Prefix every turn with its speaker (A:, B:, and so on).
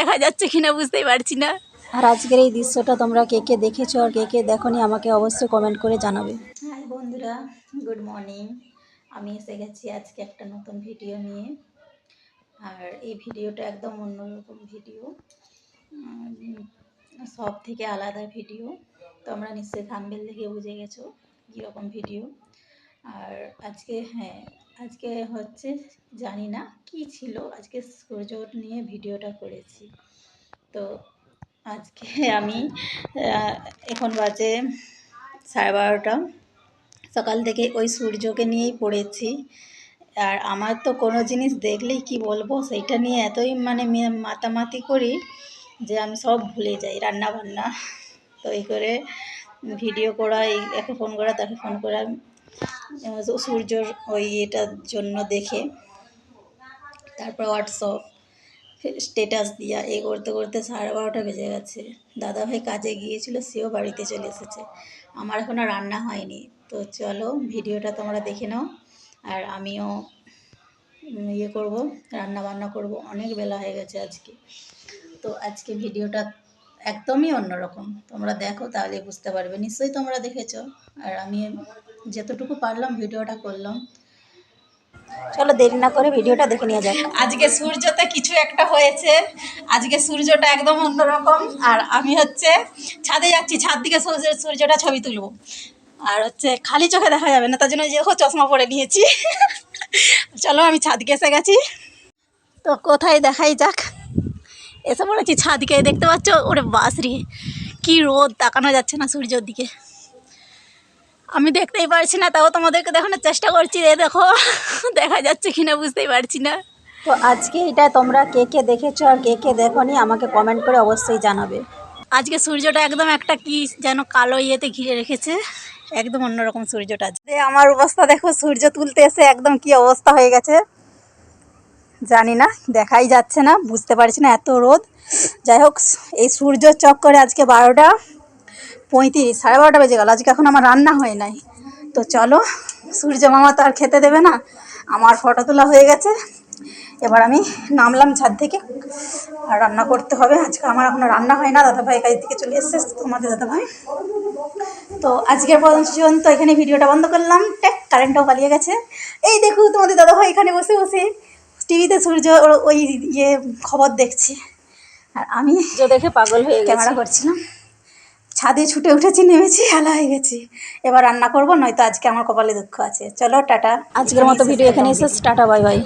A: দেখা যাচ্ছে কিনা বুঝতেই পারছি না।
B: আর আজকের এই দৃশ্যটা তোমরা কে কে দেখেছো আর কে কে দেখোনি আমাকে অবশ্যই কমেন্ট করে জানাবে।
C: হাই বন্ধুরা, গুড মর্নিং। আমি এসে গেছি আজকে একটা নতুন ভিডিও নিয়ে। আর এই ভিডিওটা একদম অন্যরকম ভিডিও, সব থেকে আলাদা ভিডিও। তোমরা নিশ্চয়ই থাম্বনেল দেখে বুঝে গেছো কীরকম ভিডিও। আর আজকে হচ্ছে জানি না কি ছিল, আজকে সূর্য নিয়ে ভিডিওটা করেছি। তো আজকে আমি এখন বাজে 12:30, সকাল থেকে ওই সূর্যকে নিয়েই পড়েছি। আর আমার তো কোনো জিনিস দেখলেই কি বলবো, সেইটা নিয়ে এতই মাতামাতি করি যে আমি সব ভুলে যাই, রান্না বান্না। তো এই করে ভিডিও করা, এই একে ফোন করা তাকে ফোন করা, সূর্যর ওই এটার জন্য দেখে, তারপর হোয়াটসঅ্যাপ স্ট্যাটাস দিয়া এই করতে করতে 12:30 বেজে গেছে। দাদাভাই কাজে গিয়েছিল, সেও বাড়িতে চলে এসেছে। আমার এখনও রান্না হয়নি। তো চলো ভিডিওটা তোমরা দেখে নাও, আর আমিও করব, রান্না বান্না করব। অনেক বেলা হয়ে গেছে আজকে। তো আজকে ভিডিওটা একদমই অন্যরকম, তোমরা দেখো তাহলে বুঝতে পারবে। নিশ্চয়ই তোমরা দেখেছো, আর আমি যতটুকু পারলাম ভিডিওটা করলাম।
B: চলো দেরি না করে ভিডিওটা দেখে নিয়ে যাক।
A: আজকে সূর্যতে কিছু একটা হয়েছে, আজকে সূর্যটা একদম অন্যরকম। আর আমি হচ্ছে ছাদে যাচ্ছি, ছাদ থেকে সূর্যটা ছবি তুলবো। আর হচ্ছে খালি চোখে দেখা যাবে না, তার জন্য যে চশমা পরে নিয়েছি। চলো আমি ছাদকে এসে গেছি, তো কোথায় দেখাই যাক। এসে পড়েছি ছাদকে, দেখতে পাচ্ছ ওরে বাসরি কি রোদ, তাকানো যাচ্ছে না সূর্যের দিকে। আমি দেখতেই পারছি না, তাও তোমাদেরকে দেখানোর চেষ্টা করছি। দেখো দেখা যাচ্ছে কিনা বুঝতেই পারছি না।
B: তো আজকে এটা তোমরা কে কে দেখেছো আর কে কে দেখোনি আমাকে কমেন্ট করে অবশ্যই জানাবে।
A: আজকে সূর্যটা একদম একটা কি যেন কালো ইয়েতে ঘিরে রেখেছে, একদম অন্যরকম সূর্যটা। আমার অবস্থা দেখো, সূর্য তুলতে এসে একদম কি অবস্থা হয়ে গেছে জানি না, দেখাই যাচ্ছে না, বুঝতে পারছি না, এত রোদ। যাই হোক, এই সূর্য চক্করে আজকে 12:35, 12:30 বেজে গেল। আজকে এখন আমার রান্না হয় নাই। তো চলো, সূর্য মামা তো আর খেতে দেবে না। আমার ফটো তোলা হয়ে গেছে, এবার আমি নামলাম ছাদ থেকে, আর রান্না করতে হবে। আজকে আমার এখনো রান্না হয় না, দাদাভাই কাজ থেকে চলে এসছে, তোমাদের দাদাভাই। তো আজকের পর্যন্ত এখানে ভিডিওটা বন্ধ করলাম। কারেন্টটাও পালিয়ে গেছে। এই দেখো তোমাদের দাদাভাই এখানে বসে বসে টিভিতে সূর্য ওই খবর দেখছি, আর আমি
B: দেখে পাগল হয়ে গেছি,
A: ক্যামেরা করছিলাম। ছাদে ছুটে উঠেছি, নেমেছি, হেলা হয়ে গেছি। এবার রান্না করবো, নয়তো আজকে আমার কপালে দুঃখ আছে। চলো টাটা,
B: আজকের মতো ভিডিও এখানে শেষ। Tata, bye bye.